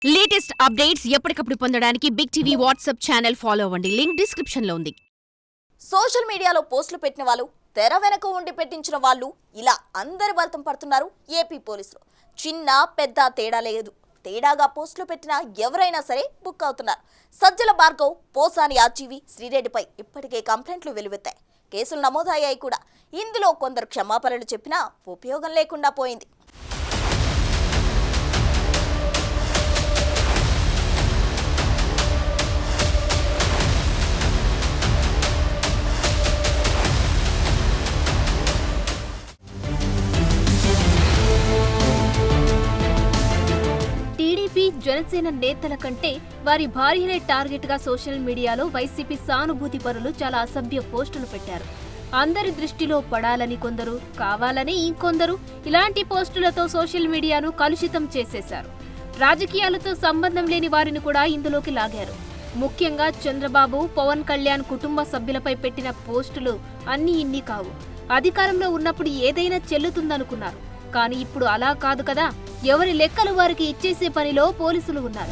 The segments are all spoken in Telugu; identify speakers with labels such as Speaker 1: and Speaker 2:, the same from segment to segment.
Speaker 1: లేటెస్ట్ అప్డేట్స్ ఎప్పటికప్పుడు పొందడానికి big TV WhatsApp channel follow అవ్వండి. లింక్ డిస్క్రిప్షన్ లో ఉంది.
Speaker 2: సోషల్ మీడియాలో పోస్టులు పెట్టిన వాళ్ళు, తెర వెనక ఉండి పెట్టించిన వాళ్ళు, ఇలా అందరి బలతం పడుతున్నారు ఏపీ పోలీసులు. చిన్న పెద్ద తేడా లేదు. తేడాగా పోస్టులు పెట్టిన ఎవరైనా సరే బుక్ అవుతున్నారు. సజ్జల భార్గవ్, పోసాని ఆర్జీవి, శ్రీరెడ్డిపై ఇప్పటికే కంప్లైంట్లు వెలువెత్తాయి. కేసులు నమోదయ్యాయి కూడా. ఇందులో కొందరు క్షమాపణలు చెప్పినా ఉపయోగం లేకుండా పోయింది.
Speaker 3: టీడీపీ, జనసేన నేతల కంటే వారి భార్యలే టార్గెట్ గా సోషల్ మీడియాలో వైసీపీ సానుభూతి పరులు చాలా అసభ్య పోస్టులు పెట్టారు. అందరి దృష్టిలో పడాలని కొందరు, కావాలని ఇంకొందరు ఇలాంటి పోస్టులతో సోషల్ మీడియాను కలుషితం చేసేశారు. రాజకీయాలతో సంబంధం లేని వారిని కూడా ఇందులోకి లాగారు. ముఖ్యంగా చంద్రబాబు, పవన్ కళ్యాణ్ కుటుంబ సభ్యులపై పెట్టిన పోస్టులు అన్నీ ఇన్ని కావు. అధికారంలో ఉన్నప్పుడు ఏదైనా చెల్లుతుందనుకున్నారు. కానీ ఇప్పుడు అలా కాదు కదా. ఎవరి లెక్కలు వారికి ఇచ్చేసే పనిలో పోలీసులు ఉన్నారు.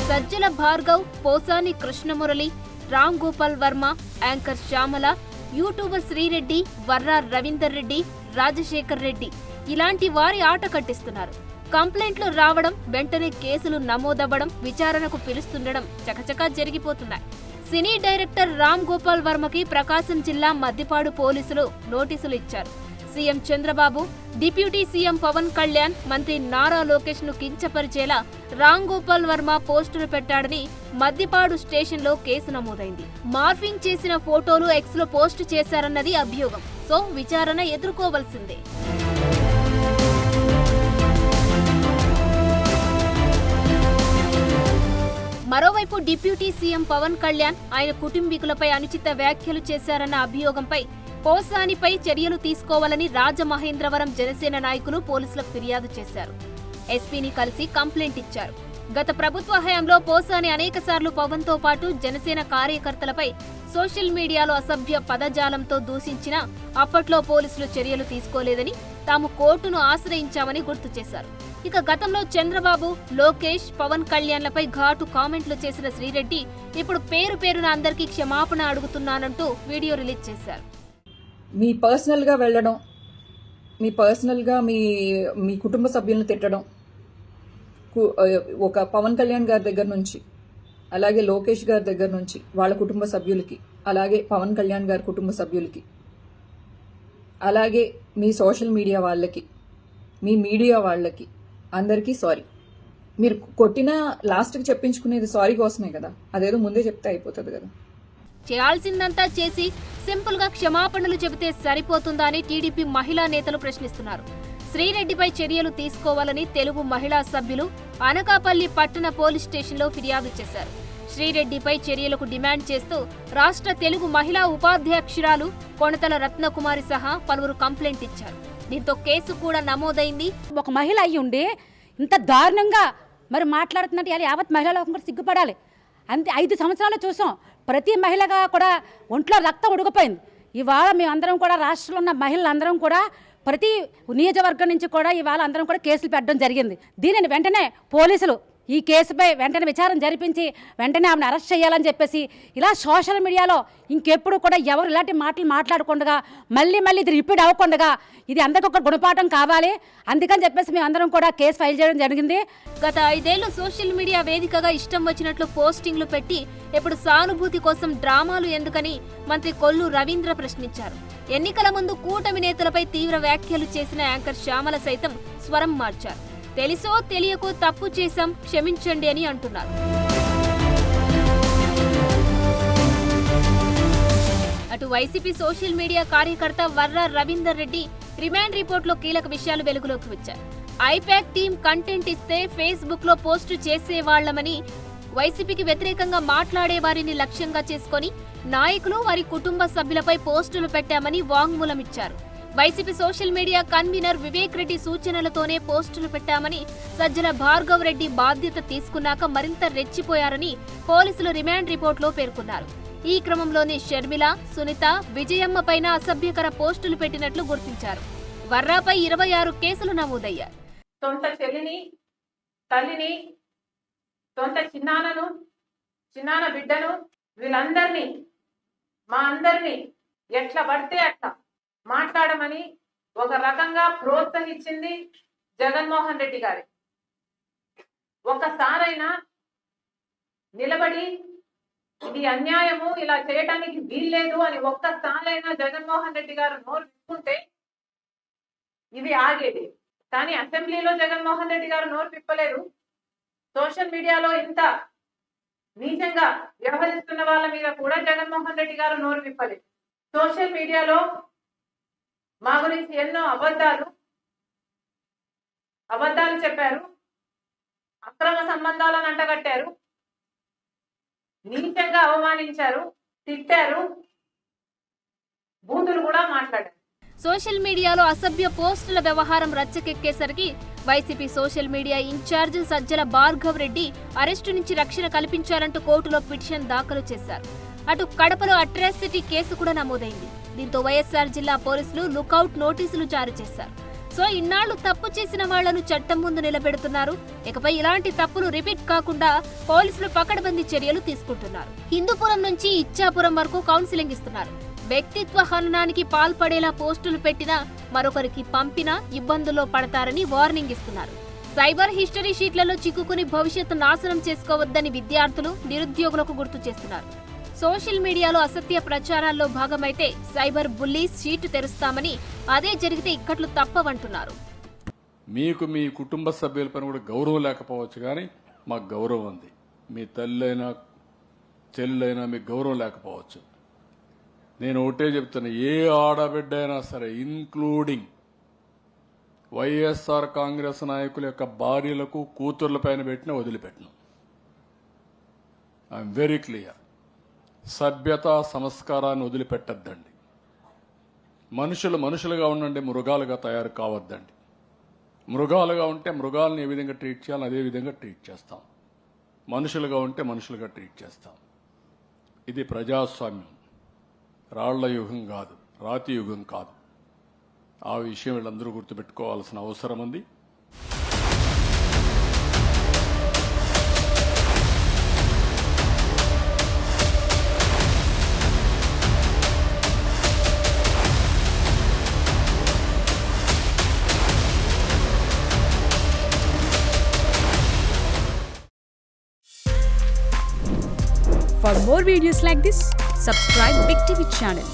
Speaker 3: సజ్జల భార్గవ్, పోసాని కృష్ణమురళి, రామ్ గోపాల్ వర్మ, యాంకర్ శ్యామల, యూట్యూబర్ శ్రీరెడ్డి, వర్రా రవీందర్ రెడ్డి, రాజశేఖర్ రెడ్డి ఇలాంటి వారి ఆట కట్టిస్తున్నారు. కంప్లైంట్లు రావడం, వెంటనే కేసులు నమోదవ్వడం, విచారణకు పిలుస్తుండడం చకచకా జరిగిపోతున్నాయి. సినీ డైరెక్టర్ రామ్ గోపాల్ వర్మకి ప్రకాశం జిల్లా మద్దిపాడు పోలీసులు నోటీసులు ఇచ్చారు. CM Chandrababu, deputy CM Pawan Kalyan, మంత్రి నారా లోకేష్ ను కించపరిచేలా రామ్ గోపాల్ వర్మ పోస్టులు పెట్టాడని మద్దిపాడు స్టేషన్లో కేసు నమోదైంది. మార్ఫింగ్ చేసిన ఫోటోలు ఎక్స్ లో పోస్టు చేశారన్నది అభియోగం. సో విచారణ ఎదుర్కోవలసిందే. మరోవైపు డిప్యూటీ సీఎం పవన్ కళ్యాణ్, ఆయన కుటుంబీకులపై అనుచిత వ్యాఖ్యలు చేశారన్న అభియోగంపై పోసానిపై చర్యలు తీసుకోవాలని రాజమహేంద్రవరం జనసేన నాయకులు పోలీసులకు ఫిర్యాదు చేశారు. ఎస్పీని కలిసి కంప్లైంట్ ఇచ్చారు. గత ప్రభుత్వ హయాంలో పోసాని అనేకసార్లు పవన్తో పాటు జనసేన కార్యకర్తలపై సోషల్ మీడియాలో అసభ్య పదజాలంతో దూషించినా అప్పట్లో పోలీసులు చర్యలు తీసుకోలేదని, తాము కోర్టును ఆశ్రయించామని గుర్తు చేశారు. ఇక గతంలో చంద్రబాబు, లోకేష్, పవన్ కళ్యాణ్లపై ఘాటు కామెంట్లు చేసిన శ్రీరెడ్డి ఇప్పుడు పేరున అందరికీ క్షమాపణ అడుగుతున్నానంటూ వీడియో రిలీజ్ చేశారు.
Speaker 4: మీ పర్సనల్గా వెళ్ళడం, మీ పర్సనల్గా మీ కుటుంబ సభ్యులను తిట్టడం, ఒక పవన్ కళ్యాణ్ గారి దగ్గర నుంచి, అలాగే లోకేష్ గారి దగ్గర నుంచి వాళ్ళ కుటుంబ సభ్యులకి, అలాగే పవన్ కళ్యాణ్ గారి కుటుంబ సభ్యులకి, అలాగే మీ సోషల్ మీడియా వాళ్ళకి, మీ మీడియా వాళ్ళకి అందరికీ సారీ. మీరు కొట్టిన లాస్ట్కి చెప్పించుకునేది సారీ కోసమే కదా. అదేదో ముందే చెప్తే అయిపోతుంది కదా.
Speaker 3: చేయాల్సిందంతా చేసి సింపుల్ గా క్షమాపణలు చెబితే సరిపోతుందా అని టీడీపీ మహిళా నేతలు ప్రశ్నిస్తున్నారు. శ్రీరెడ్డిపై చర్యలు తీసుకోవాలని తెలుగు మహిళా సభ్యులు అనకాపల్లి పట్టణ పోలీస్ స్టేషన్లో ఫిర్యాదు చేశారు. శ్రీరెడ్డిపై చర్యలకు డిమాండ్ చేస్తూ రాష్ట్ర తెలుగు మహిళా ఉపాధ్యక్షురాలు కొణతల రత్నకుమారి సహా పలువురు కంప్లైంట్ ఇచ్చారు. దీంతో కేసు కూడా నమోదైంది.
Speaker 5: ఒక మహిళ అయ్యి ఉండి ఇంత దారుణంగా మరి మాట్లాడుతున్నట్టు యావత్ మహిళలు కూడా సిగ్గుపడాలి. అంతే 5 సంవత్సరాలు చూసాం. ప్రతి మహిళగా కూడా ఒంట్లో రక్తం ఉడికిపోయింది. ఇవాళ మేమందరం కూడా రాష్ట్రంలో ఉన్న మహిళలందరం కూడా ప్రతి నియోజకవర్గం నుంచి కూడా ఇవాళ అందరం కూడా కేసులు పెట్టడం జరిగింది. దీనిని వెంటనే పోలీసులు ఈ కేసుపై వెంటనే విచారణ జరిపించి వెంటనే ఆమెను అరెస్ట్ చేయాలని చెప్పేసి, ఇలా సోషల్ మీడియాలో ఇంకెప్పుడు కూడా ఎవరు ఇలాంటి మాటలు మాట్లాడకుండా మళ్ళీ ఇది రిపీట్ అవ్వకుండా ఇది అందరికీ ఒక గుణపాఠం కావాలి. అందుకని చెప్పేసి మేము అందరం కూడా కేసు ఫైల్ చేయడం జరిగింది.
Speaker 3: గత 5 ఏళ్లు సోషల్ మీడియా వేదికగా ఇష్టం వచ్చినట్లు పోస్టింగ్లు పెట్టి ఇప్పుడు సానుభూతి కోసం డ్రామాలు ఎందుకని మంత్రి కొల్లు రవీంద్ర ప్రశ్నించారు. ఎన్నికల ముందు కూటమి నేతలపై తీవ్ర వ్యాఖ్యలు చేసిన యాంకర్ శ్యామల సైతం స్వరం మార్చారు. తెలిసో తెలియకో తప్పు చేశాం, క్షమించండి అని అంటున్నారు. అటు వైసీపీ సోషల్ మీడియా కార్యకర్త వర్రా రవీందర్ రెడ్డి రిమాండ్ రిపోర్ట్లో కీలక విషయాలు వెలుగులోకి వచ్చారు. ఐపాక్ టీం కంటెంట్ ఇస్తే ఫేస్బుక్ లో పోస్టు చేసేవాళ్లమని, వైసీపీకి వ్యతిరేకంగా మాట్లాడే వారిని లక్ష్యంగా చేసుకుని నాయకులు, వారి కుటుంబ సభ్యులపై పోస్టులు పెట్టామని వాంగ్మూలం ఇచ్చారు. YCP social media convenor Vivek Reddy సూచనలతోనే పోస్టులు పెట్టామని, సజ్జల భార్గవ్ రెడ్డి బాధ్యత తీసుకున్నాక మరింత రెచ్చిపోయారని పోలీసులు రిమాండ్ రిపోర్ట్లో పేర్కొన్నారు. ఈ క్రమంలోనే షర్మిల, సునీత, విజయమ్మ పైన అసభ్యకర పోస్టులు పెట్టినట్లు గుర్తించారు. వర్రాపై 26 కేసులు నమోదయ్యాయి.
Speaker 6: సొంత చెల్లిని, తల్లిని, సొంత చిన్నాన బిడ్డను, వీళ్ళందరినీ మా అందరినీ ఎట్లా పడితే అట్లా మాట్లాడమని ఒక రకంగా ప్రోత్సహించింది జగన్మోహన్ రెడ్డి గారి. ఒక్కసారైనా నిలబడి ఇది అన్యాయము, ఇలా చేయటానికి వీల్లేదు అని ఒక్కసారైనా జగన్మోహన్ రెడ్డి గారు నోరు విప్పుకుంటే ఇది ఆగేది. కానీ అసెంబ్లీలో జగన్మోహన్ రెడ్డి గారు నోరు విప్పలేదు. సోషల్ మీడియాలో ఇంత నీచంగా వ్యవహరిస్తున్న వాళ్ళ మీద కూడా జగన్మోహన్ రెడ్డి గారు నోరు విప్పలేదు. సోషల్ మీడియాలో మా గురించి ఎన్నో అబద్ధాలు చెప్పారు, అక్రమ సంబంధాలను అంటగట్టారు, నీచంగా అవమానించారు, తిట్టారు, బూతులు కూడా మాట్లాడారు.
Speaker 3: సోషల్ మీడియాలో అసభ్య పోస్టుల వ్యవహారం రచ్చకెక్కేసరికి YCP social media in-charge Sajjala Bhargav Reddy arrest నుంచి రక్షణ కల్పించాలంటూ కోర్టులో పిటిషన్ దాఖలు చేశారు. అటు కడపలో అట్రాసిటీ కేసు కూడా నమోదైంది. దీంతో వైఎస్ఆర్ జిల్లా పోలీసులు లుకౌట్ నోటీసులు జారీ చేశారు. సో ఇన్నాళ్లు తప్పు చేసిన వాళ్లను చట్టం ముందు నిలబెడుతున్నారు. ఇకపై ఇలాంటి తప్పులు రిపీట్ కాకుండా పోలీసులు పకడ్బందీ చర్యలు తీసుకుంటున్నారు. హిందూపురం నుంచి ఇచ్చాపురం వరకు కౌన్సిలింగ్ ఇస్తున్నారు. వ్యక్తిత్వ హననానికి పాల్పడేలా పోస్టులు పెట్టినా మరొకరికి పంపినా ఇబ్బందుల్లో పడతారని వార్నింగ్ ఇస్తున్నారు. సైబర్ హిస్టరీ షీట్లలో చిక్కుకుని భవిష్యత్తు నాశనం చేసుకోవద్దని విద్యార్థులు, నిరుద్యోగులకు గుర్తు చేస్తున్నారు. సోషల్ మీడియాలో అసత్య ప్రచారాల్లో భాగమైతే సైబర్ బుల్లీస్ షీట్ తెరుస్తామని, అదే జరిగితే ఇక్కట్లు తప్పవంటున్నారు.
Speaker 7: మీకు మీ కుటుంబ సభ్యులపైన కూడా గౌరవం లేకపోవచ్చు, కానీ మాకు గౌరవం ఉంది. మీ తల్లైనా చెల్లైనా మీకు గౌరవం లేకపోవచ్చు. నేను ఒకటే చెప్తున్నా, ఏ ఆడబిడ్డ అయినా సరే, ఇన్క్లూడింగ్ వైఎస్ఆర్ కాంగ్రెస్ నాయకుల యొక్క భార్యలకు, కూతుర్ల పైన పెట్టినా వదిలిపెట్టను. I'm very clear. సభ్యత, సంస్కారాన్ని వదిలిపెట్టద్దండి. మనుషులుగా ఉండండి, మృగాలుగా తయారు కావద్దండి. మృగాలుగా ఉంటే మృగాలను ఏ విధంగా ట్రీట్ చేయాలో అదే విధంగా ట్రీట్ చేస్తాం. మనుషులుగా ఉంటే మనుషులుగా ట్రీట్ చేస్తాం. ఇది ప్రజాస్వామ్యం, రాళ్ల యుగం కాదు, రాతి యుగం కాదు. ఆ విషయం వీళ్ళందరూ గుర్తుపెట్టుకోవాల్సిన అవసరం ఉంది.
Speaker 8: For more videos like this, subscribe Big TV channel.